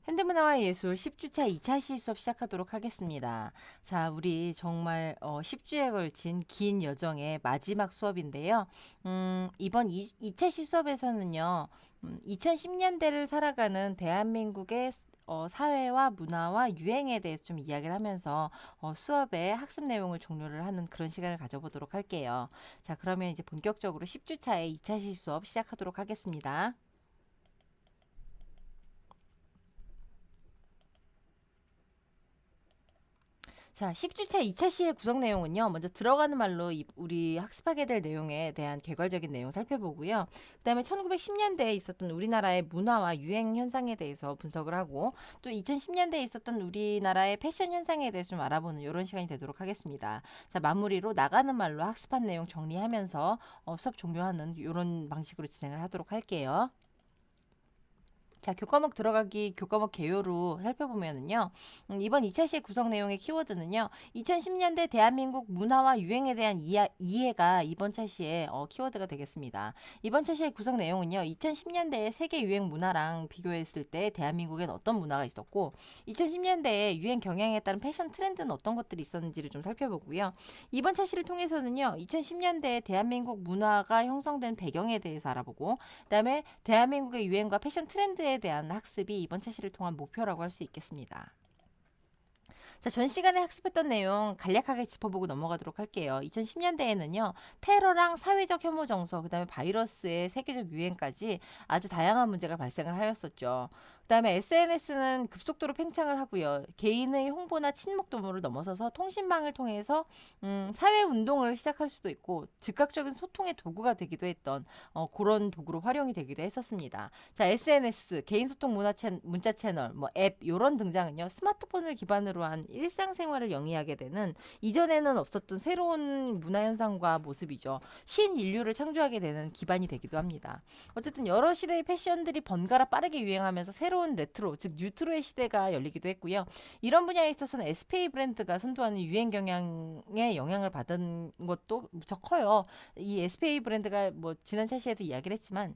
현대문화와 예술 10주차 2차 시 수업 시작하도록 하겠습니다. 자, 우리 정말 10주에 걸친 긴 여정의 마지막 수업인데요. 이번 2차 시 수업에서는요. 2010년대를 살아가는 대한민국의 사회와 문화와 유행에 대해서 좀 이야기를 하면서 수업의 학습 내용을 종료를 하는 그런 시간을 가져보도록 할게요. 자, 그러면 이제 본격적으로 10주차의 2차 시 수업 시작하도록 하겠습니다. 자, 10주차 2차 시의 구성 내용은요. 먼저 들어가는 말로 우리 학습하게 될 내용에 대한 개괄적인 내용 살펴보고요. 그다음에 1910년대에 있었던 우리나라의 문화와 유행 현상에 대해서 분석을 하고 또 2010년대에 있었던 우리나라의 패션 현상에 대해서 좀 알아보는 이런 시간이 되도록 하겠습니다. 자, 마무리로 나가는 말로 학습한 내용 정리하면서 수업 종료하는 이런 방식으로 진행을 하도록 할게요. 자, 교과목 들어가기 교과목 개요로 살펴보면은요. 이번 2차 시의 구성 내용의 키워드는요. 2010년대 대한민국 문화와 유행에 대한 이해가 이번 차시의 키워드가 되겠습니다. 이번 차시의 구성 내용은요. 2010년대의 세계 유행 문화랑 비교했을 때 대한민국엔 어떤 문화가 있었고 2010년대의 유행 경향에 따른 패션 트렌드는 어떤 것들이 있었는지를 좀 살펴보고요. 이번 차시를 통해서는요. 2010년대에 대한민국 문화가 형성된 배경에 대해서 알아보고 그다음에 대한민국의 유행과 패션 트렌드에 대한 학습이 이번 차시를 통한 목표라고 할 수 있겠습니다. 자, 전 시간에 학습했던 내용 간략하게 짚어보고 넘어가도록 할게요. 2010년대에는요, 테러랑 사회적 혐오 정서, 그 다음에 바이러스의 세계적 유행까지 아주 다양한 문제가 발생을 하였었죠. 그 다음에 SNS는 급속도로 팽창을 하고요. 개인의 홍보나 친목 도모를 넘어서서 통신망을 통해서 사회 운동을 시작할 수도 있고 즉각적인 소통의 도구가 되기도 했던 그런 도구로 활용이 되기도 했었습니다. 자, SNS, 개인 소통 문자 채널, 뭐 앱 이런 등장은요. 스마트폰을 기반으로 한 일상생활을 영위하게 되는 이전에는 없었던 새로운 문화 현상과 모습이죠. 신인류를 창조하게 되는 기반이 되기도 합니다. 어쨌든 여러 시대의 패션들이 번갈아 빠르게 유행하면서 새로운 레트로, 즉 뉴트로의 시대가 열리기도 했고요. 이런 분야에 있어서는 SPA 브랜드가 선도하는 유행 경향에 영향을 받은 것도 무척 커요. 이 SPA 브랜드가 뭐 지난 차시에도 이야기를 했지만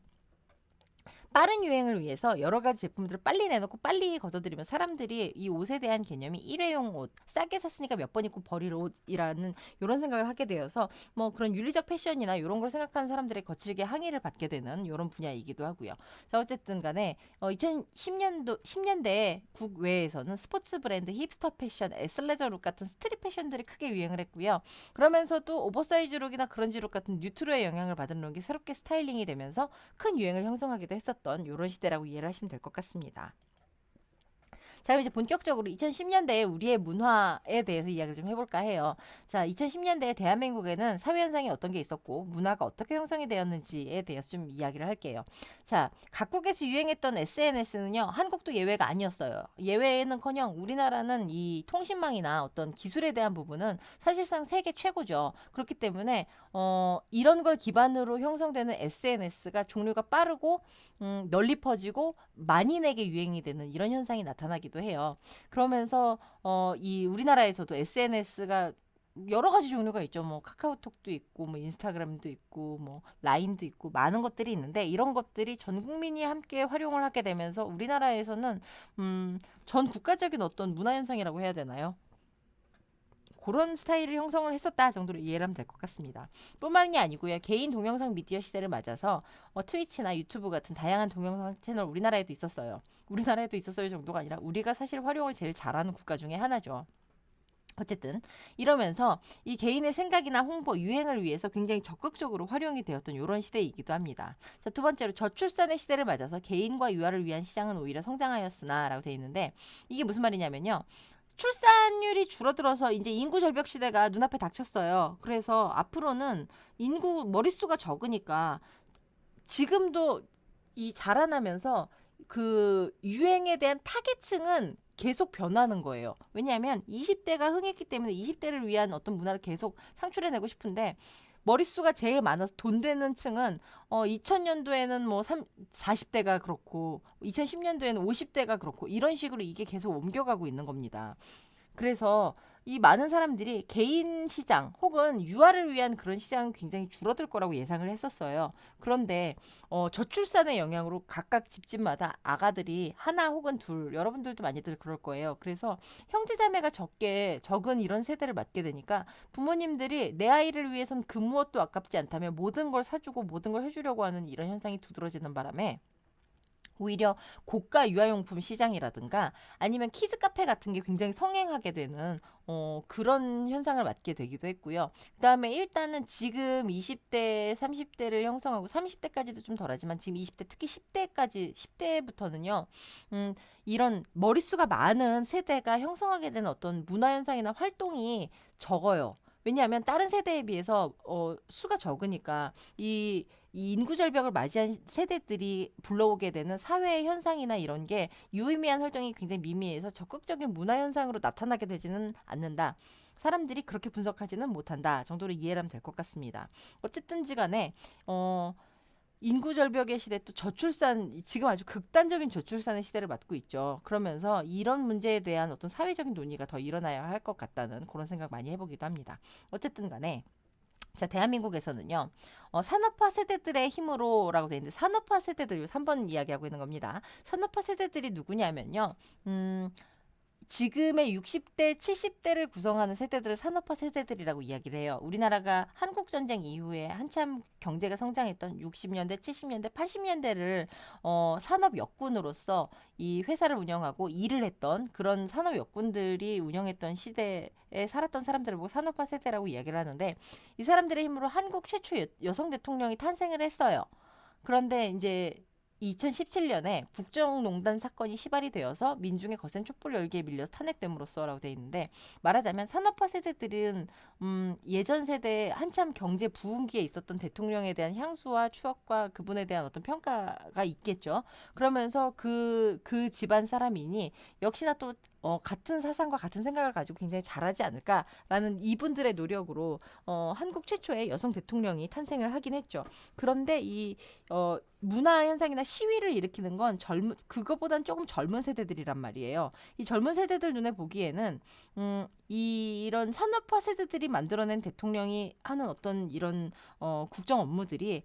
빠른 유행을 위해서 여러 가지 제품들을 빨리 내놓고 빨리 걷어들이면 사람들이 이 옷에 대한 개념이 일회용 옷, 싸게 샀으니까 몇 번 입고 버릴 옷이라는 이런 생각을 하게 되어서 뭐 그런 윤리적 패션이나 이런 걸 생각하는 사람들의 거칠게 항의를 받게 되는 이런 분야이기도 하고요. 자, 어쨌든 간에 10년대 국외에서는 스포츠 브랜드, 힙스터 패션, 에슬레저 룩 같은 스트릿 패션들이 크게 유행을 했고요. 그러면서도 오버사이즈 룩이나 그런지 룩 같은 뉴트로의 영향을 받은 룩이 새롭게 스타일링이 되면서 큰 유행을 형성하기도 했었던 이런 시대라고 이해를 하시면 될 것 같습니다. 자, 그럼 이제 본격적으로 2010년대에 우리의 문화에 대해서 이야기를 좀 해볼까 해요. 자, 2010년대 대한민국에는 사회 현상이 어떤 게 있었고 문화가 어떻게 형성이 되었는지에 대해서 좀 이야기를 할게요. 자, 각국에서 유행했던 SNS는요, 한국도 예외가 아니었어요. 예외는커녕 우리나라는 이 통신망이나 어떤 기술에 대한 부분은 사실상 세계 최고죠. 그렇기 때문에 이런 걸 기반으로 형성되는 SNS가 종류가 빠르고 널리 퍼지고 만인에게 유행이 되는 이런 현상이 나타나기도 해요. 그러면서 이 우리나라에서도 SNS가 여러 가지 종류가 있죠. 뭐 카카오톡도 있고, 뭐 인스타그램도 있고, 뭐 라인도 있고 많은 것들이 있는데 이런 것들이 전 국민이 함께 활용을 하게 되면서 우리나라에서는 전 국가적인 어떤 문화 현상이라고 해야 되나요? 그런 스타일을 형성을 했었다 정도로 이해를 하면 될 것 같습니다. 뿐만이 아니고요. 개인 동영상 미디어 시대를 맞아서 트위치나 유튜브 같은 다양한 동영상 채널 우리나라에도 있었어요. 우리나라에도 있었어요 정도가 아니라 우리가 사실 활용을 제일 잘하는 국가 중에 하나죠. 어쨌든 이러면서 이 개인의 생각이나 홍보, 유행을 위해서 굉장히 적극적으로 활용이 되었던 이런 시대이기도 합니다. 자, 두 번째로 저출산의 시대를 맞아서 개인과 유아를 위한 시장은 오히려 성장하였으나라고 되어 있는데 이게 무슨 말이냐면요. 출산율이 줄어들어서 이제 인구 절벽 시대가 눈앞에 닥쳤어요. 그래서 앞으로는 인구 머릿수가 적으니까 지금도 이 자라나면서 그 유행에 대한 타겟층은 계속 변하는 거예요. 왜냐하면 20대가 흥했기 때문에 20대를 위한 어떤 문화를 계속 창출해내고 싶은데 머릿수가 제일 많아서 돈 되는 층은 2000년도에는 뭐 40대가 그렇고 2010년도에는 50대가 그렇고 이런 식으로 이게 계속 옮겨가고 있는 겁니다. 그래서 이 많은 사람들이 개인 시장 혹은 유아를 위한 그런 시장은 굉장히 줄어들 거라고 예상을 했었어요. 그런데 저출산의 영향으로 각각 집집마다 아가들이 하나 혹은 둘, 여러분들도 많이들 그럴 거예요. 그래서 형제자매가 적은 이런 세대를 맞게 되니까 부모님들이 내 아이를 위해선 그 무엇도 아깝지 않다며 모든 걸 사주고 모든 걸 해주려고 하는 이런 현상이 두드러지는 바람에 오히려 고가 유아용품 시장이라든가 아니면 키즈 카페 같은 게 굉장히 성행하게 되는 그런 현상을 맞게 되기도 했고요. 그다음에 일단은 지금 20대, 30대를 형성하고 30대까지도 좀 덜하지만 지금 20대 특히 10대까지 10대부터는요. 이런 머릿수가 많은 세대가 형성하게 되는 어떤 문화 현상이나 활동이 적어요. 왜냐하면 다른 세대에 비해서 수가 적으니까 이 인구 절벽을 맞이한 세대들이 불러오게 되는 사회 현상이나 이런 게 유의미한 활동이 굉장히 미미해서 적극적인 문화 현상으로 나타나게 되지는 않는다. 사람들이 그렇게 분석하지는 못한다 정도로 이해하면 될 것 같습니다. 어쨌든지 간에 인구 절벽의 시대 또 저출산 지금 아주 극단적인 저출산의 시대를 맞고 있죠. 그러면서 이런 문제에 대한 어떤 사회적인 논의가 더 일어나야 할 것 같다는 그런 생각 많이 해보기도 합니다. 어쨌든 간에 자, 대한민국에서는요, 산업화 세대들의 힘으로라고 되어 있는데, 산업화 세대들, 3번 이야기하고 있는 겁니다. 산업화 세대들이 누구냐면요, 지금의 60대, 70대를 구성하는 세대들을 산업화 세대들이라고 이야기를 해요. 우리나라가 한국전쟁 이후에 한참 경제가 성장했던 60년대, 70년대, 80년대를 산업 역군으로서 이 회사를 운영하고 일을 했던 그런 산업 역군들이 운영했던 시대에 살았던 사람들을 보고 산업화 세대라고 이야기를 하는데 이 사람들의 힘으로 한국 최초 여성 대통령이 탄생을 했어요. 그런데 이제 2017년에 국정농단 사건이 시발이 되어서 민중의 거센 촛불 열기에 밀려서 탄핵됨으로써라고 돼 있는데 말하자면 산업화 세대들은 예전 세대에 한참 경제 부흥기에 있었던 대통령에 대한 향수와 추억과 그분에 대한 어떤 평가가 있겠죠. 그러면서 그 집안 사람이니 역시나 또 같은 사상과 같은 생각을 가지고 굉장히 잘하지 않을까라는 이분들의 노력으로 한국 최초의 여성 대통령이 탄생을 하긴 했죠. 그런데 이 문화 현상이나 시위를 일으키는 건 그거보단 조금 젊은 세대들이란 말이에요. 이 젊은 세대들 눈에 보기에는 이런 산업화 세대들이 만들어낸 대통령이 하는 어떤 이런 국정 업무들이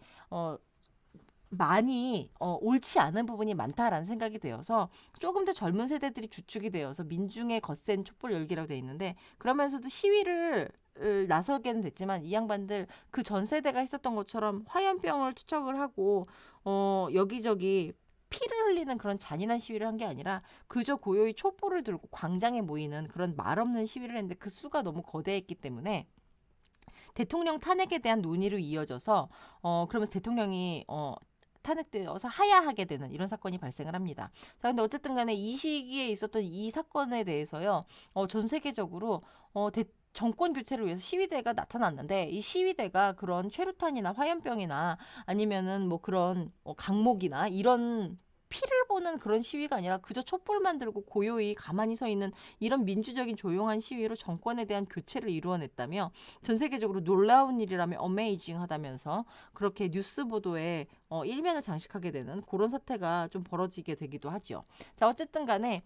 많이 옳지 않은 부분이 많다라는 생각이 되어서 조금 더 젊은 세대들이 주축이 되어서 민중의 거센 촛불 열기라고 돼 있는데 그러면서도 시위를 나서게는 됐지만 이 양반들 그 전 세대가 했었던 것처럼 화염병을 투척을 하고 여기저기 피를 흘리는 그런 잔인한 시위를 한 게 아니라 그저 고요히 촛불을 들고 광장에 모이는 그런 말없는 시위를 했는데 그 수가 너무 거대했기 때문에 대통령 탄핵에 대한 논의로 이어져서 그러면서 대통령이 탄핵되어서 하야하게 되는 이런 사건이 발생을 합니다. 자, 근데 어쨌든 간에 이 시기에 있었던 이 사건에 대해서요, 전 세계적으로 정권 교체를 위해서 시위대가 나타났는데 이 시위대가 그런 최루탄이나 화염병이나 아니면은 뭐 그런 강목이나 이런 피를 보는 그런 시위가 아니라 그저 촛불만 들고 고요히 가만히 서 있는 이런 민주적인 조용한 시위로 정권에 대한 교체를 이루어냈다며 전 세계적으로 놀라운 일이라며 어메이징 하다면서 그렇게 뉴스 보도에 일면을 장식하게 되는 그런 사태가 좀 벌어지게 되기도 하죠. 자, 어쨌든 간에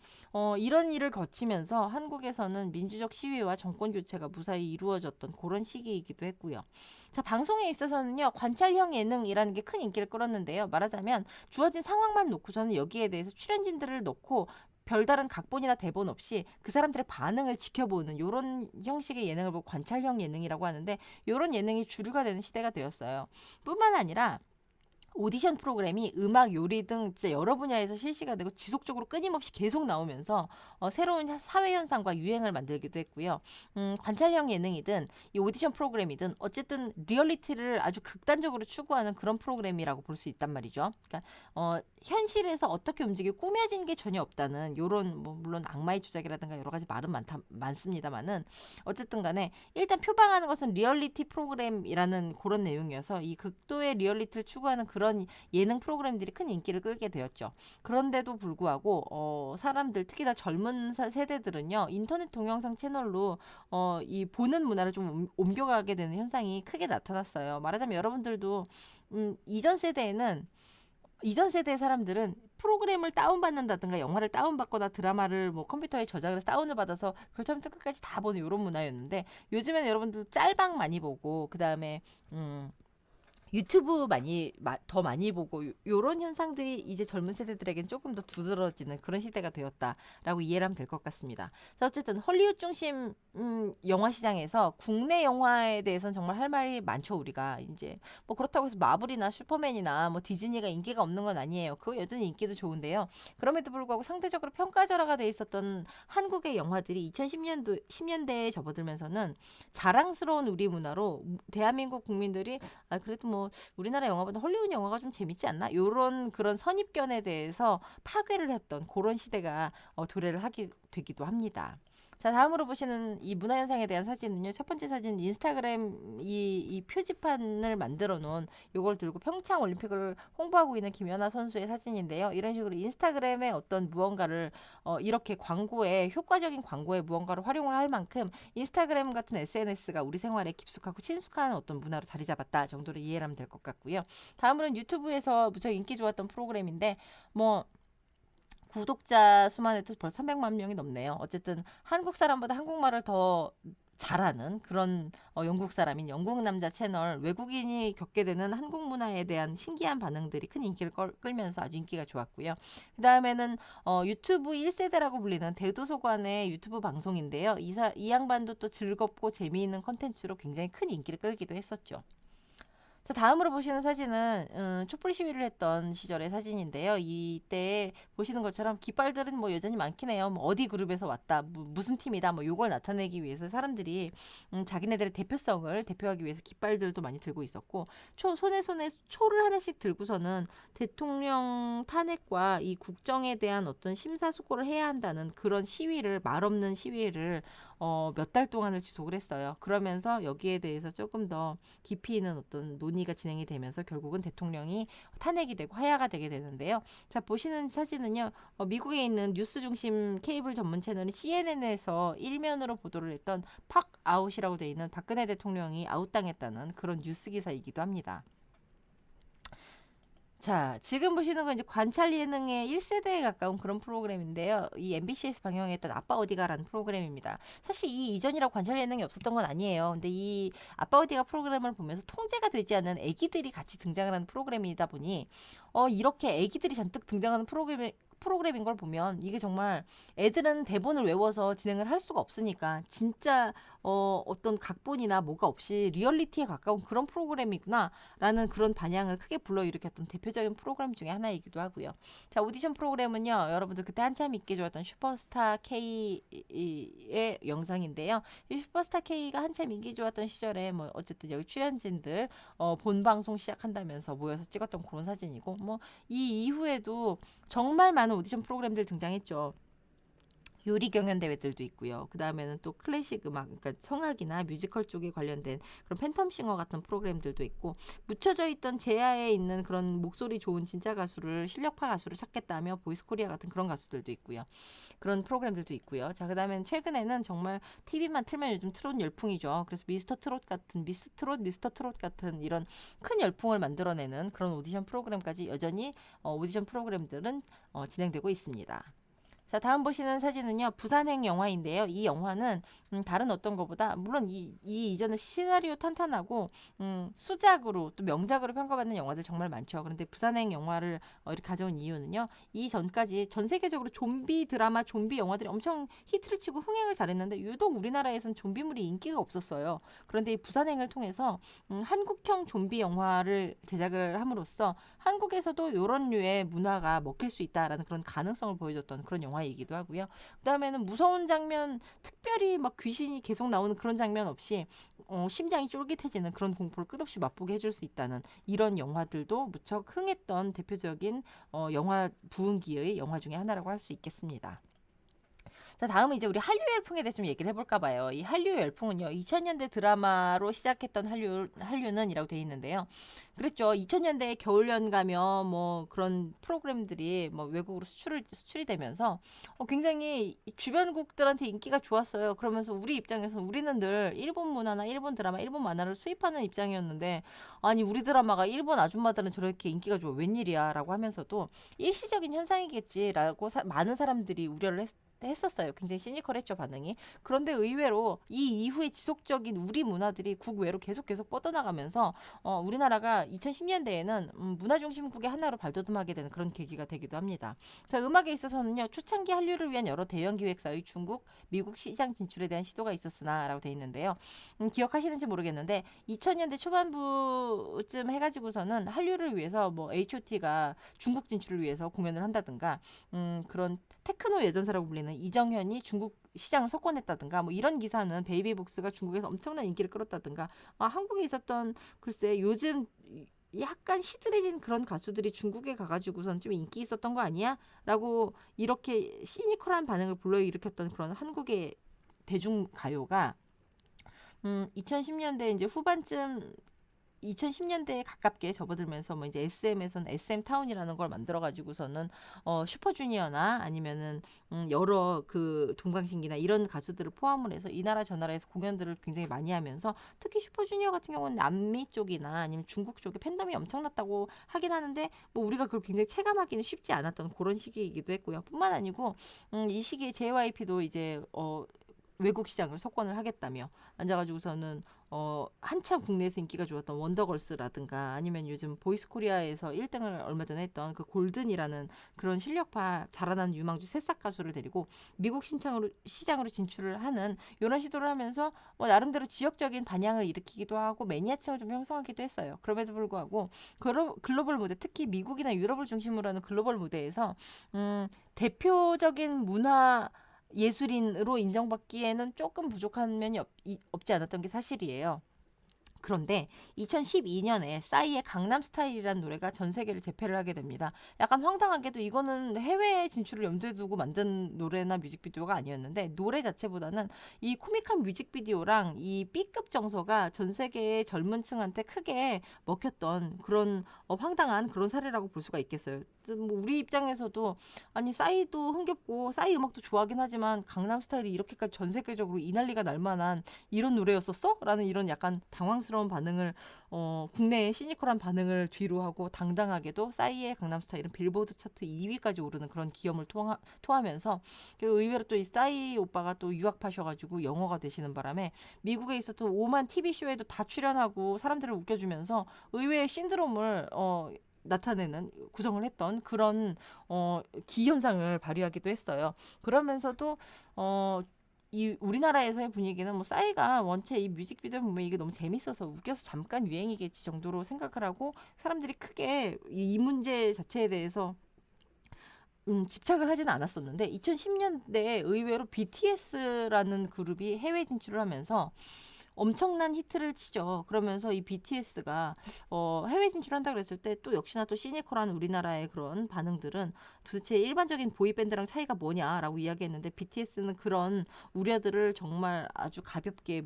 이런 일을 거치면서 한국에서는 민주적 시위와 정권 교체가 무사히 이루어졌던 그런 시기이기도 했고요. 자, 방송에 있어서는요, 관찰형 예능이라는 게 큰 인기를 끌었는데요. 말하자면 주어진 상황만 놓고서는 여기에 대해서 출연진들을 놓고 별다른 각본이나 대본 없이 그 사람들의 반응을 지켜보는 이런 형식의 예능을 보고 관찰형 예능이라고 하는데 이런 예능이 주류가 되는 시대가 되었어요. 뿐만 아니라 오디션 프로그램이 음악, 요리 등 진짜 여러 분야에서 실시가 되고 지속적으로 끊임없이 계속 나오면서 새로운 사회 현상과 유행을 만들기도 했고요. 관찰형 예능이든 이 오디션 프로그램이든 어쨌든 리얼리티를 아주 극단적으로 추구하는 그런 프로그램이라고 볼 수 있단 말이죠. 그러니까 현실에서 어떻게 움직이고 꾸며진 게 전혀 없다는 요런 뭐 물론 악마의 조작이라든가 여러 가지 말은 많습니다만은 어쨌든 간에 일단 표방하는 것은 리얼리티 프로그램이라는 그런 내용이어서 이 극도의 리얼리티를 추구하는 그런 예능 프로그램들이 큰 인기를 끌게 되었죠. 그런데도 불구하고 사람들 특히나 젊은 세대들은요 인터넷 동영상 채널로 이 보는 문화를 좀 옮겨가게 되는 현상이 크게 나타났어요. 말하자면 여러분들도 이전 세대의 사람들은 프로그램을 다운받는다든가 영화를 다운받거나 드라마를 뭐 컴퓨터에 저장을 해서 다운을 받아서 그걸 처음부터 끝까지 다 보는 이런 문화였는데 요즘에는 여러분들 짤방 많이 보고 그다음에 유튜브 더 많이 보고 요런 현상들이 이제 젊은 세대들에겐 조금 더 두드러지는 그런 시대가 되었다라고 이해를 하면 될 것 같습니다. 자, 어쨌든 헐리우드 중심 영화 시장에서 국내 영화에 대해서는 정말 할 말이 많죠. 우리가 이제 뭐 그렇다고 해서 마블이나 슈퍼맨이나 뭐 디즈니가 인기가 없는 건 아니에요. 그거 여전히 인기도 좋은데요. 그럼에도 불구하고 상대적으로 평가절하가 돼 있었던 한국의 영화들이 10년대에 접어들면서는 자랑스러운 우리 문화로 대한민국 국민들이 그래도 뭐 우리나라 영화보다 헐리우드 영화가 좀 재밌지 않나? 요런 그런 선입견에 대해서 파괴를 했던 그런 시대가 도래를 하게 되기도 합니다. 자, 다음으로 보시는 이 문화현상에 대한 사진은요. 첫 번째 사진 인스타그램 이 표지판을 만들어 놓은 요걸 들고 평창 올림픽을 홍보하고 있는 김연아 선수의 사진인데요. 이런 식으로 인스타그램의 어떤 무언가를 이렇게 광고에 효과적인 광고에 무언가를 활용을 할 만큼 인스타그램 같은 SNS가 우리 생활에 깊숙하고 친숙한 어떤 문화로 자리 잡았다 정도로 이해를 하면 될 것 같고요. 다음으로는 유튜브에서 무척 인기 좋았던 프로그램인데 뭐 구독자 수만 해도 벌써 300만 명이 넘네요. 어쨌든 한국 사람보다 한국말을 더 잘하는 그런 영국 사람인 영국 남자 채널 외국인이 겪게 되는 한국 문화에 대한 신기한 반응들이 큰 인기를 끌면서 아주 인기가 좋았고요. 그 다음에는 유튜브 1세대라고 불리는 대도서관의 유튜브 방송인데요. 이 양반도 또 즐겁고 재미있는 컨텐츠로 굉장히 큰 인기를 끌기도 했었죠. 자, 다음으로 보시는 사진은 촛불 시위를 했던 시절의 사진인데요. 이때 보시는 것처럼 깃발들은 뭐 여전히 많긴 해요. 뭐 어디 그룹에서 왔다, 무슨 팀이다, 뭐 요걸 나타내기 위해서 사람들이 자기네들의 대표성을 대표하기 위해서 깃발들도 많이 들고 있었고, 손에 초를 하나씩 들고서는 대통령 탄핵과 이 국정에 대한 어떤 심사숙고를 해야 한다는 그런 시위를 말없는 시위를 몇 달 동안을 지속을 했어요. 그러면서 여기에 대해서 조금 더 깊이 있는 어떤 논의가 진행이 되면서 결국은 대통령이 탄핵이 되고 하야가 되게 되는데요. 자, 보시는 사진은요. 미국에 있는 뉴스 중심 케이블 전문 채널인 CNN에서 일면으로 보도를 했던 팍 아웃이라고 되어 있는 박근혜 대통령이 아웃당했다는 그런 뉴스 기사이기도 합니다. 자, 지금 보시는 건 이제 관찰 예능의 1세대에 가까운 그런 프로그램인데요. 이 MBC에서 방영했던 아빠 어디가라는 프로그램입니다. 사실 이 이전이라고 관찰 예능이 없었던 건 아니에요. 근데 이 아빠 어디가 프로그램을 보면서 통제가 되지 않는 애기들이 같이 등장을 하는 프로그램이다 보니 이렇게 애기들이 잔뜩 등장하는 프로그램인 걸 보면 이게 정말 애들은 대본을 외워서 진행을 할 수가 없으니까 진짜 어떤 각본이나 뭐가 없이 리얼리티에 가까운 그런 프로그램이구나라는 그런 반향을 크게 불러일으켰던 대표적인 프로그램 중에 하나이기도 하고요. 자, 오디션 프로그램은요. 여러분들 그때 한참 인기 좋았던 슈퍼스타 K의 영상인데요. 이 슈퍼스타 K가 한참 인기 좋았던 시절에 뭐 어쨌든 여기 출연진들 본 방송 시작한다면서 모여서 찍었던 그런 사진이고 뭐 이 이후에도 정말 많은 오디션 프로그램들 등장했죠. 요리 경연 대회들도 있고요. 그 다음에는 또 클래식 음악, 그러니까 성악이나 뮤지컬 쪽에 관련된 그런 팬텀싱어 같은 프로그램들도 있고 묻혀져 있던 제야에 있는 그런 목소리 좋은 진짜 가수를 실력파 가수를 찾겠다며 보이스코리아 같은 그런 가수들도 있고요. 그런 프로그램들도 있고요. 자, 그 다음에는 최근에는 정말 TV만 틀면 요즘 트롯 열풍이죠. 그래서 미스터 트롯 같은 미스터 트롯 같은 이런 큰 열풍을 만들어내는 그런 오디션 프로그램까지 여전히 오디션 프로그램들은 진행되고 있습니다. 자, 다음 보시는 사진은요. 부산행 영화인데요. 이 영화는 다른 어떤 것보다 물론 이 이전에 시나리오 탄탄하고 수작으로 또 명작으로 평가받는 영화들 정말 많죠. 그런데 부산행 영화를 이렇게 가져온 이유는요. 이 전까지 전 세계적으로 좀비 드라마, 좀비 영화들이 엄청 히트를 치고 흥행을 잘했는데 유독 우리나라에선 좀비물이 인기가 없었어요. 그런데 이 부산행을 통해서 한국형 좀비 영화를 제작을 함으로써 한국에서도 이런 류의 문화가 먹힐 수 있다라는 그런 가능성을 보여줬던 그런 영화이기도 하고요. 그다음에는 무서운 장면, 특별히 막 귀신이 계속 나오는 그런 장면 없이 심장이 쫄깃해지는 그런 공포를 끝없이 맛보게 해줄 수 있다는 이런 영화들도 무척 흥했던 대표적인 영화 부흥기의 영화 중에 하나라고 할 수 있겠습니다. 자, 다음은 이제 우리 한류 열풍에 대해서 좀 얘기를 해볼까 봐요. 이 한류 열풍은요, 2000년대 드라마로 시작했던 한류는이라고 돼 있는데요. 그랬죠. 2000년대에 겨울연 가면 뭐 그런 프로그램들이 뭐 외국으로 수출이 되면서 굉장히 이 주변국들한테 인기가 좋았어요. 그러면서 우리 입장에서는 우리는 늘 일본 문화나 일본 드라마, 일본 만화를 수입하는 입장이었는데 아니 우리 드라마가 일본 아줌마들은 저렇게 인기가 좋아 웬일이야 라고 하면서도 일시적인 현상이겠지라고 많은 사람들이 우려를 했었어요. 굉장히 시니컬했죠, 반응이. 그런데 의외로 이 이후에 지속적인 우리 문화들이 국외로 계속 뻗어나가면서 우리나라가 2010년대에는 문화 중심국의 하나로 발돋움하게 되는 그런 계기가 되기도 합니다. 자, 음악에 있어서는요. 초창기 한류를 위한 여러 대형 기획사의 중국, 미국 시장 진출에 대한 시도가 있었으나라고 돼 있는데요. 기억하시는지 모르겠는데 2000년대 초반부쯤 해가지고서는 한류를 위해서 뭐 H.O.T가 중국 진출을 위해서 공연을 한다든가 그런 테크노 예전사라고 불리는 이정현이 중국 시장을 석권했다든가 뭐 이런 기사는 베이비복스가 중국에서 엄청난 인기를 끌었다든가 한국에 있었던 글쎄 요즘 약간 시들해진 그런 가수들이 중국에 가가지고선 좀 인기 있었던 거 아니야? 라고 이렇게 시니컬한 반응을 불러일으켰던 그런 한국의 대중가요가 2010년대 이제 후반쯤 2010년대에 가깝게 접어들면서 뭐 이제 SM에서는 SM 타운이라는 걸 만들어 가지고서는 슈퍼주니어나 아니면은 여러 그 동방신기나 이런 가수들을 포함을 해서 이 나라 저 나라에서 공연들을 굉장히 많이 하면서 특히 슈퍼주니어 같은 경우는 남미 쪽이나 아니면 중국 쪽에 팬덤이 엄청났다고 하긴 하는데 뭐 우리가 그걸 굉장히 체감하기는 쉽지 않았던 그런 시기이기도 했고요. 뿐만 아니고 이 시기에 JYP도 이제 외국 시장을 석권을 하겠다며 앉아가지고서는 한참 국내에서 인기가 좋았던 원더걸스라든가 아니면 요즘 보이스코리아에서 1등을 얼마 전에 했던 그 골든이라는 그런 실력파 자라난 유망주 새싹 가수를 데리고 미국 시장으로 진출을 하는 이런 시도를 하면서 뭐 나름대로 지역적인 반향을 일으키기도 하고 매니아층을 좀 형성하기도 했어요. 그럼에도 불구하고 글로벌 무대 특히 미국이나 유럽을 중심으로 하는 글로벌 무대에서 대표적인 문화 예술인으로 인정받기에는 조금 부족한 면이 없지 않았던 게 사실이에요. 그런데 2012년에 싸이의 강남스타일이라는 노래가 전 세계를 대표를 하게 됩니다. 약간 황당하게도 이거는 해외 진출을 염두에 두고 만든 노래나 뮤직비디오가 아니었는데 노래 자체보다는 이 코믹한 뮤직비디오랑 이 B급 정서가 전 세계의 젊은 층한테 크게 먹혔던 그런 황당한 그런 사례라고 볼 수가 있겠어요. 뭐 우리 입장에서도 아니 싸이도 흥겹고 싸이 음악도 좋아하긴 하지만 강남스타일이 이렇게까지 전 세계적으로 이 난리가 날 만한 이런 노래였었어? 라는 이런 약간 당황스러운 반응을 국내의 시니컬한 반응을 뒤로 하고 당당하게도 싸이의 강남스타일은 빌보드 차트 2위까지 오르는 그런 기염을 토하면서 의외로 또 이 싸이 오빠가 또 유학파셔가지고 영어가 되시는 바람에 미국에 있었던 오만 TV쇼에도 다 출연하고 사람들을 웃겨주면서 의외의 신드롬을 나타내는 구성을 했던 그런 기현상을 발휘하기도 했어요. 그러면서도 이 우리나라에서의 분위기는 뭐 싸이가 원체 이 뮤직비디오 보면 이게 너무 재밌어서 웃겨서 잠깐 유행이겠지 정도로 생각을 하고 사람들이 크게 이 문제 자체에 대해서 집착을 하지는 않았었는데 2010년대에 의외로 BTS라는 그룹이 해외 진출을 하면서 엄청난 히트를 치죠. 그러면서 이 BTS가 해외 진출한다 그랬을 때 또 역시나 또 시니컬한 우리나라의 그런 반응들은 도대체 일반적인 보이밴드랑 차이가 뭐냐라고 이야기했는데 BTS는 그런 우려들을 정말 아주 가볍게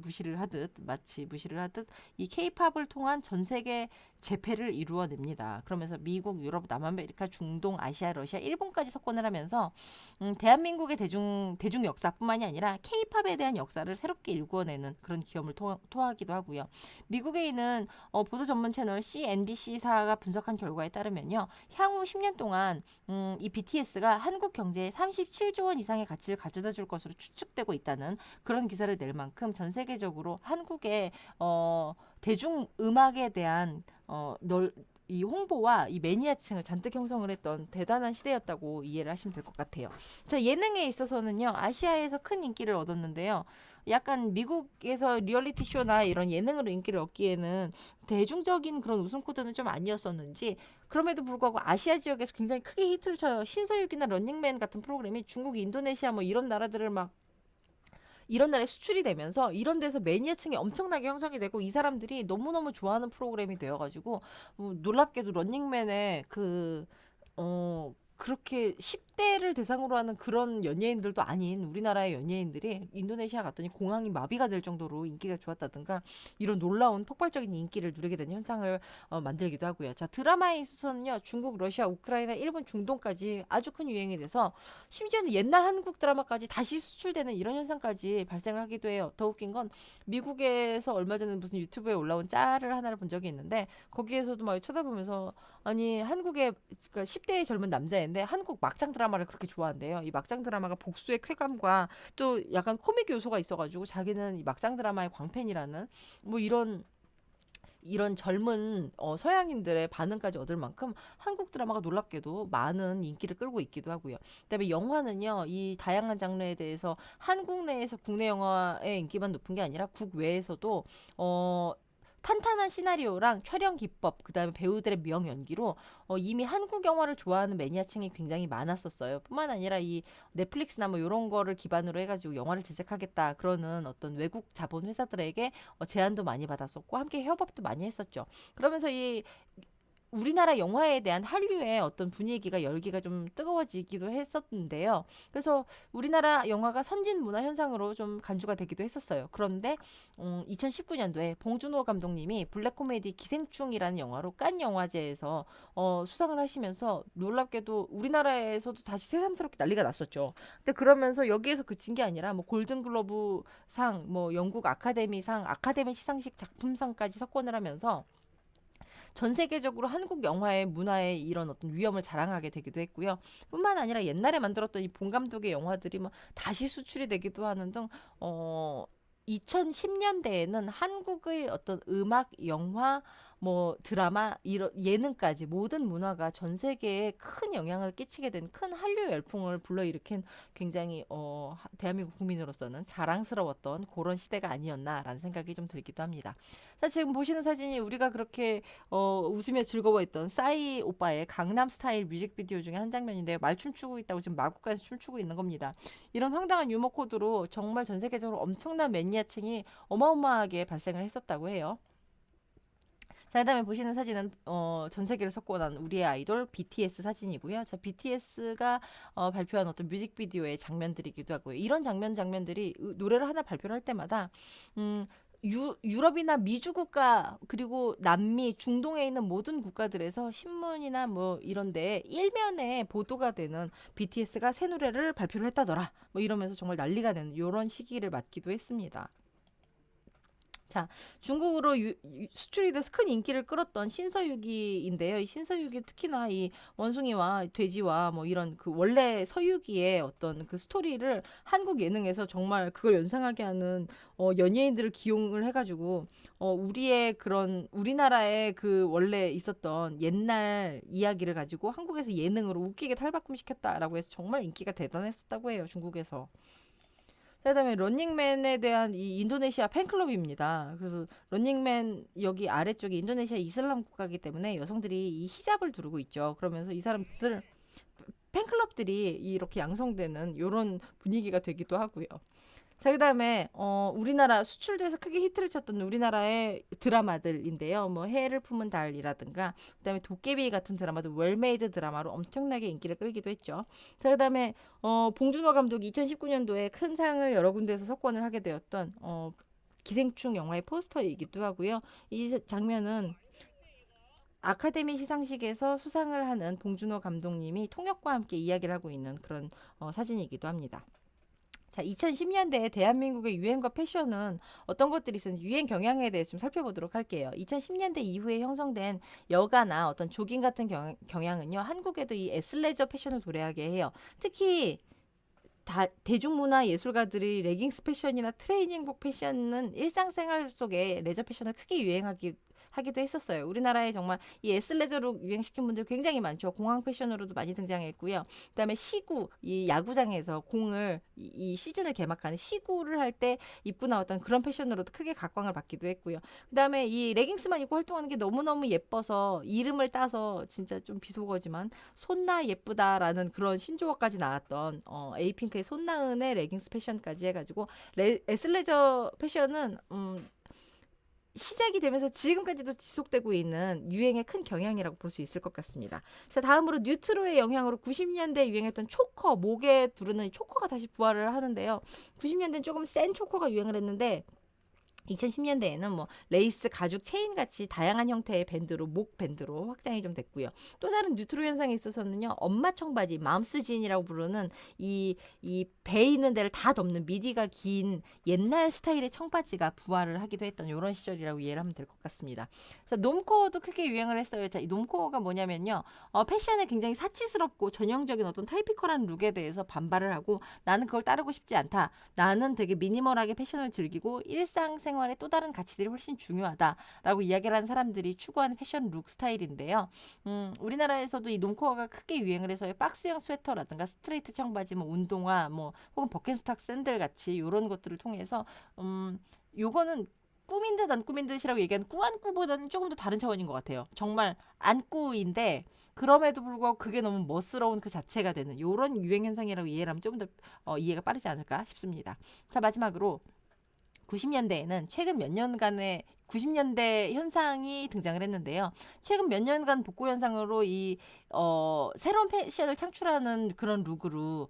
마치 무시를 하듯 이 K-팝을 통한 전 세계 재패를 이루어냅니다. 그러면서 미국, 유럽, 남아메리카, 중동, 아시아, 러시아, 일본까지 석권을 하면서 대한민국의 대중 역사뿐만이 아니라 K-팝에 대한 역사를 새롭게 일구어내는 그런 기염을 토하기도 하고요. 미국에 있는 보도 전문 채널 CNBC사가 분석한 결과에 따르면요. 향후 10년 동안 이 BTS가 한국 경제에 37조 원 이상의 가치를 가져다 줄 것으로 추측되고 있다는 그런 기사를 낼 만큼 전 세계적으로 한국의 대중 음악에 대한 이 홍보와 이 매니아층을 잔뜩 형성을 했던 대단한 시대였다고 이해를 하시면 될 것 같아요. 자, 예능에 있어서는요. 아시아에서 큰 인기를 얻었는데요. 약간 미국에서 리얼리티 쇼나 이런 예능으로 인기를 얻기에는 대중적인 그런 웃음 코드는 좀 아니었었는지 그럼에도 불구하고 아시아 지역에서 굉장히 크게 히트를 쳐요. 신서유기나 런닝맨 같은 프로그램이 중국, 인도네시아 뭐 이런 나라들을 막 이런 나라에 수출이 되면서 이런 데서 매니아층이 엄청나게 형성이 되고 이 사람들이 너무너무 좋아하는 프로그램이 되어가지고 놀랍게도 런닝맨의 그 그렇게 10대를 대상으로 하는 그런 연예인들도 아닌 우리나라의 연예인들이 인도네시아 갔더니 공항이 마비가 될 정도로 인기가 좋았다든가 이런 놀라운 폭발적인 인기를 누리게 된 현상을 만들기도 하고요. 자, 드라마에 있어서는요. 중국, 러시아, 우크라이나, 일본, 중동까지 아주 큰 유행이 돼서 심지어는 옛날 한국 드라마까지 다시 수출되는 이런 현상까지 발생을 하기도 해요. 더 웃긴 건 미국에서 얼마 전에 무슨 유튜브에 올라온 짤을 하나를 본 적이 있는데 거기에서도 막 쳐다보면서 아니 한국의 그러니까 10대의 젊은 남자인데 한국 막장 드라마를 그렇게 좋아한대요. 이 막장 드라마가 복수의 쾌감과 또 약간 코믹 요소가 있어가지고 자기는 이 막장 드라마의 광팬이라는 뭐 이런 젊은 서양인들의 반응까지 얻을 만큼 한국 드라마가 놀랍게도 많은 인기를 끌고 있기도 하고요. 그다음에 영화는요, 이 다양한 장르에 대해서 한국 내에서 국내 영화의 인기만 높은 게 아니라 국외에서도 어, 탄탄한 시나리오랑 촬영 기법, 그다음에 배우들의 명 연기로 이미 한국 영화를 좋아하는 매니아층이 굉장히 많았었어요. 뿐만 아니라 이 넷플릭스나 뭐 이런 거를 기반으로 해가지고 영화를 제작하겠다 그러는 어떤 외국 자본 회사들에게 제안도 많이 받았었고 함께 협업도 많이 했었죠. 그러면서 이 우리나라 영화에 대한 한류의 어떤 분위기가 열기가 좀 뜨거워지기도 했었는데요. 그래서 우리나라 영화가 선진 문화 현상으로 좀 간주가 되기도 했었어요. 그런데 2019년도에 봉준호 감독님이 블랙 코미디 기생충이라는 영화로 칸 영화제에서 수상을 하시면서 놀랍게도 우리나라에서도 다시 새삼스럽게 난리가 났었죠. 근데 그러면서 여기에서 그친 게 아니라 뭐 골든글로브 상, 뭐 영국 아카데미상, 아카데미 시상식 작품상까지 석권을 하면서 전 세계적으로 한국 영화의 문화의 이런 어떤 위엄을 자랑하게 되기도 했고요. 뿐만 아니라 옛날에 만들었던 이 본 감독의 영화들이 뭐 다시 수출이 되기도 하는 등 2010년대에는 한국의 어떤 음악, 영화, 뭐 드라마, 이런 예능까지 모든 문화가 전 세계에 큰 영향을 끼치게 된 큰 한류 열풍을 불러일으킨 굉장히 대한민국 국민으로서는 자랑스러웠던 그런 시대가 아니었나라는 생각이 좀 들기도 합니다. 자, 지금 보시는 사진이 우리가 그렇게 웃으며 즐거워했던 싸이 오빠의 강남 스타일 뮤직비디오 중에 한 장면인데요. 말 춤추고 있다고 지금 마구간에서 춤추고 있는 겁니다. 이런 황당한 유머 코드로 정말 전 세계적으로 엄청난 매니아층이 어마어마하게 발생을 했었다고 해요. 자, 그다음에 보시는 사진은 전 세계를 석권한 우리의 아이돌 BTS 사진이고요. 자, BTS가 발표한 어떤 뮤직비디오의 장면들이기도 하고요. 이런 장면들이 노래를 하나 발표를 할 때마다 유럽이나 미주 국가 그리고 남미, 중동에 있는 모든 국가들에서 신문이나 뭐 이런데 일면에 보도가 되는 BTS가 새 노래를 발표를 했다더라. 뭐 이러면서 정말 난리가 되는 이런 시기를 맞기도 했습니다. 자, 중국으로 수출이 돼서 큰 인기를 끌었던 신서유기인데요. 이 신서유기 특히나 이 원숭이와 돼지와 뭐 이런 그 원래 서유기의 어떤 그 스토리를 한국 예능에서 정말 그걸 연상하게 하는 연예인들을 기용을 해가지고 우리의 그런 우리나라의 그 원래 있었던 옛날 이야기를 가지고 한국에서 예능으로 웃기게 탈바꿈시켰다라고 해서 정말 인기가 대단했었다고 해요. 중국에서. 그다음에 런닝맨에 대한 이 인도네시아 팬클럽입니다. 그래서 런닝맨 여기 아래쪽이 인도네시아 이슬람 국가이기 때문에 여성들이 이 히잡을 두르고 있죠. 그러면서 이 사람들 팬클럽들이 이렇게 양성되는 이런 분위기가 되기도 하고요. 자, 그다음에 우리나라 수출돼서 크게 히트를 쳤던 우리나라의 드라마들인데요. 뭐 해를 품은 달이라든가 그다음에 도깨비 같은 드라마도 웰메이드 드라마로 엄청나게 인기를 끌기도 했죠. 자, 그다음에 봉준호 감독이 2019년도에 큰 상을 여러 군데에서 석권을 하게 되었던 기생충 영화의 포스터이기도 하고요. 이 장면은 아카데미 시상식에서 수상을 하는 봉준호 감독님이 통역과 함께 이야기를 하고 있는 그런 사진이기도 합니다. 자, 2010년대 대한민국의 유행과 패션은 어떤 것들이 있었는지 유행 경향에 대해서 좀 살펴보도록 할게요. 2010년대 이후에 형성된 여가나 어떤 조깅 같은 경향은요, 한국에도 이 애슬레저 패션을 도래하게 해요. 특히 대중문화 예술가들이 레깅스 패션이나 트레이닝복 패션은 일상생활 속에 레저 패션을 크게 하기도 했었어요. 우리나라에 정말 이 에슬레저로 유행시킨 분들 굉장히 많죠. 공항 패션으로도 많이 등장했고요. 그다음에 시구, 이 야구장에서 공을 이 시즌을 개막하는 시구를 할 때 입고 나왔던 그런 패션으로도 크게 각광을 받기도 했고요. 그다음에 이 레깅스만 입고 활동하는 게 너무너무 예뻐서 이름을 따서 진짜 좀 비속어지만 손나 예쁘다라는 그런 신조어까지 나왔던 에이핑크의 손나은의 레깅스 패션까지 해가지고 에슬레저 패션은 시작이 되면서 지금까지도 지속되고 있는 유행의 큰 경향이라고 볼 수 있을 것 같습니다. 자, 다음으로 뉴트로의 영향으로 90년대에 유행했던 초커, 목에 두르는 초커가 다시 부활을 하는데요. 90년대는 조금 센 초커가 유행을 했는데 2010년대에는 뭐 레이스, 가죽, 체인 같이 다양한 형태의 밴드로 목 밴드로 확장이 좀 됐고요. 또 다른 뉴트로 현상에 있어서는요. 엄마 청바지, 맘스진이라고 부르는 이 배 있는 데를 다 덮는 미디가 긴 옛날 스타일의 청바지가 부활을 하기도 했던 이런 시절이라고 이해를 하면 될 것 같습니다. 그래서 놈코어도 크게 유행을 했어요. 자, 이 놈코어가 뭐냐면요. 패션에 굉장히 사치스럽고 전형적인 어떤 타이피컬한 룩에 대해서 반발을 하고 나는 그걸 따르고 싶지 않다. 나는 되게 미니멀하게 패션을 즐기고 일상생활의 또 다른 가치들이 훨씬 중요하다라고 이야기를 하는 사람들이 추구하는 패션 룩 스타일인데요. 우리나라에서도 이 놈코어가 크게 유행을 해서 박스형 스웨터라든가 스트레이트 청바지, 뭐 운동화, 뭐 혹은 버켄스탁 샌들 같이 이런 것들을 통해서 요거는 꾸민 듯 안 꾸민 듯이라고 얘기하는 꾸안꾸보다는 조금 더 다른 차원인 것 같아요. 정말 안꾸인데 그럼에도 불구하고 그게 너무 멋스러운 그 자체가 되는 이런 유행 현상이라고 이해를 하면 조금 더 이해가 빠르지 않을까 싶습니다. 자, 마지막으로 90년대에는 최근 몇 년간의 90년대 현상이 등장을 했는데요. 최근 몇 년간 복고 현상으로 새로운 패션을 창출하는 그런 룩으로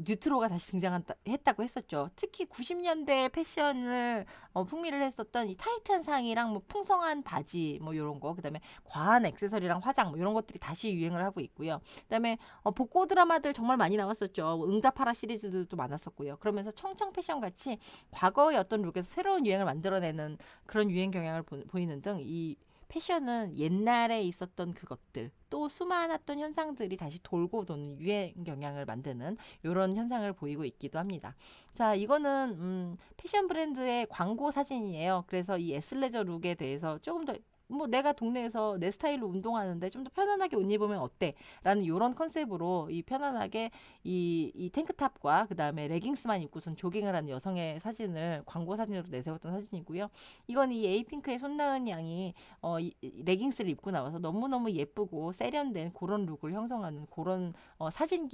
뉴트로가 다시 등장했다고 했었죠. 특히 90년대 패션을 풍미를 했었던 이 타이트한 상의랑 뭐 풍성한 바지 뭐 이런 거, 그다음에 과한 액세서리랑 화장 뭐 이런 것들이 다시 유행을 하고 있고요. 그다음에 복고 드라마들 정말 많이 나왔었죠. 뭐 응답하라 시리즈들도 많았었고요. 그러면서 청청 패션 같이 과거의 어떤 룩에서 새로운 유행을 만들어내는 그런 유행 경향을 보이는 등 이 패션은 옛날에 있었던 그것들 또 수많았던 현상들이 다시 돌고 도는 유행 경향을 만드는 이런 현상을 보이고 있기도 합니다. 자, 이거는 패션 브랜드의 광고 사진이에요. 그래서 이 에슬레저 룩에 대해서 조금 더 뭐 내가 동네에서 내 스타일로 운동하는데 좀 더 편안하게 옷 입으면 어때? 라는 이런 컨셉으로 이 편안하게 이 탱크탑과 그 다음에 레깅스만 입고선 조깅을 하는 여성의 사진을 광고 사진으로 내세웠던 사진이고요. 이건 이 에이핑크의 손나은 양이 이 레깅스를 입고 나와서 너무너무 예쁘고 세련된 그런 룩을 형성하는 그런 사진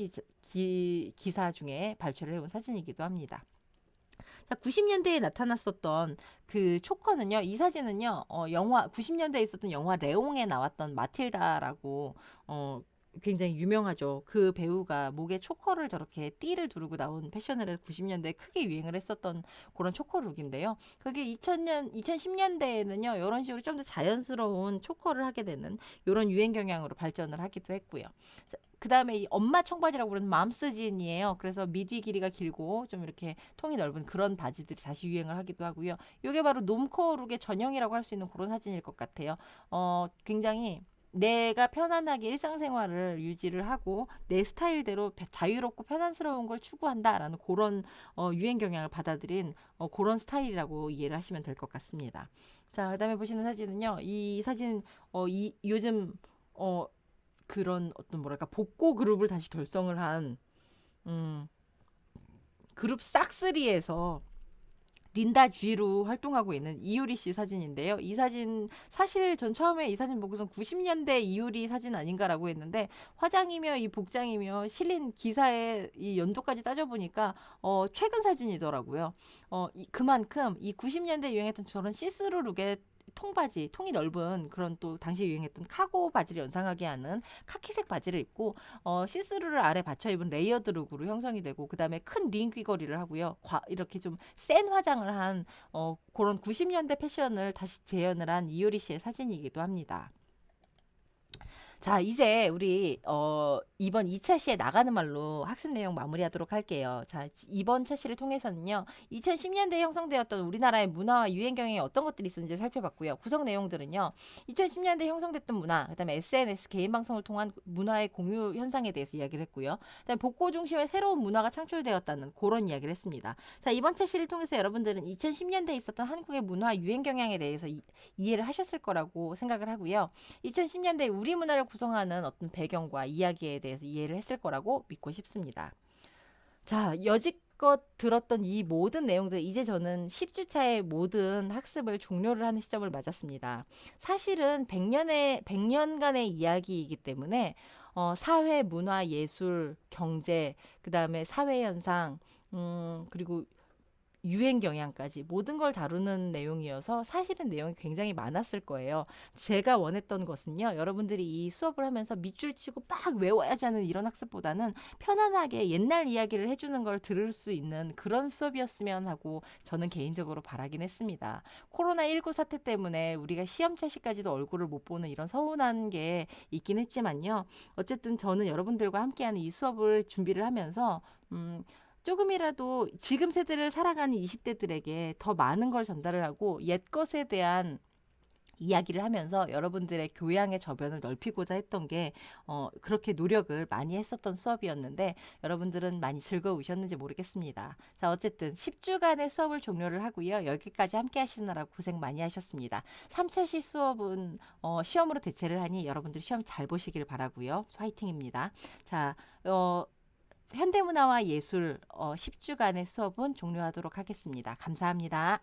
기사 중에 발췌를 해온 사진이기도 합니다. 자, 90년대에 나타났었던 그 초커는요. 이 사진은요. 영화 90년대에 있었던 영화 레옹에 나왔던 마틸다라고 굉장히 유명하죠. 그 배우가 목에 초커를 저렇게 띠를 두르고 나온 패션을 해서 90년대에 크게 유행을 했었던 그런 초커 룩인데요. 그게 2010년대에는요. 이런 식으로 좀 더 자연스러운 초커를 하게 되는 이런 유행 경향으로 발전을 하기도 했고요. 그 다음에 이 엄마 청바지라고 부르는 맘스진이에요. 그래서 미디 길이가 길고 좀 이렇게 통이 넓은 그런 바지들이 다시 유행을 하기도 하고요. 이게 바로 놈코어 룩의 전형이라고 할 수 있는 그런 사진일 것 같아요. 굉장히 내가 편안하게 일상생활을 유지를 하고 내 스타일대로 자유롭고 편안스러운 걸 추구한다라는 그런 유행 경향을 받아들인 그런 스타일이라고 이해를 하시면 될 것 같습니다. 자, 그다음에 보시는 사진은요. 이 사진 요즘 그런 어떤 뭐랄까 복고 그룹을 다시 결성을 한 그룹 싹쓰리에서 린다 G로 활동하고 있는 이효리 씨 사진인데요. 이 사진 사실 전 처음에 이 사진 보고선 90년대 이효리 사진 아닌가라고 했는데 화장이며 이 복장이며 실린 기사의 이 연도까지 따져보니까 최근 사진이더라고요. 그만큼 이 90년대 유행했던 저런 시스루 룩의 통바지, 통이 넓은 그런 또 당시에 유행했던 카고 바지를 연상하게 하는 카키색 바지를 입고 시스루를 아래 받쳐 입은 레이어드 룩으로 형성이 되고 그다음에 큰 링 귀걸이를 하고요. 이렇게 좀 센 화장을 한 그런 90년대 패션을 다시 재현을 한 이효리 씨의 사진이기도 합니다. 자, 이제 우리 이번 2차 시에 나가는 말로 학습 내용 마무리하도록 할게요. 자, 이번 차 시를 통해서는요. 2010년대에 형성되었던 우리나라의 문화와 유행 경향에 어떤 것들이 있었는지 살펴봤고요. 구성 내용들은요. 2010년대 형성됐던 문화, 그다음에 SNS, 개인 방송을 통한 문화의 공유 현상에 대해서 이야기를 했고요. 그다음에 복고 중심의 새로운 문화가 창출되었다는 그런 이야기를 했습니다. 자, 이번 차 시를 통해서 여러분들은 2010년대에 있었던 한국의 문화 유행 경향에 대해서 이해를 하셨을 거라고 생각을 하고요. 2010년대 우리 문화를 구성하는 어떤 배경과 이야기에 대해서 이해를 했을 거라고 믿고 싶습니다. 자, 여지껏 들었던 이 모든 내용들 이제 저는 10주차의 모든 학습을 종료를 하는 시점을 맞았습니다. 사실은 100년간의 이야기이기 때문에 사회, 문화, 예술, 경제, 그다음에 사회 현상, 그리고 유행 경향까지 모든 걸 다루는 내용이어서 사실은 내용이 굉장히 많았을 거예요. 제가 원했던 것은요, 여러분들이 이 수업을 하면서 밑줄 치고 막 외워야지 하는 이런 학습보다는 편안하게 옛날 이야기를 해주는 걸 들을 수 있는 그런 수업이었으면 하고 저는 개인적으로 바라긴 했습니다. 코로나19 사태 때문에 우리가 시험차 시까지도 얼굴을 못 보는 이런 서운한 게 있긴 했지만요. 어쨌든 저는 여러분들과 함께하는 이 수업을 준비를 하면서 조금이라도 지금 세대를 살아가는 20대들에게 더 많은 걸 전달을 하고 옛 것에 대한 이야기를 하면서 여러분들의 교양의 저변을 넓히고자 했던 게 그렇게 노력을 많이 했었던 수업이었는데 여러분들은 많이 즐거우셨는지 모르겠습니다. 자, 어쨌든 10주간의 수업을 종료를 하고요. 여기까지 함께 하시느라고 고생 많이 하셨습니다. 3차 시 수업은 시험으로 대체를 하니 여러분들 시험 잘 보시길 바라고요. 화이팅입니다. 자, 현대문화와 예술 10주간의 수업은 종료하도록 하겠습니다. 감사합니다.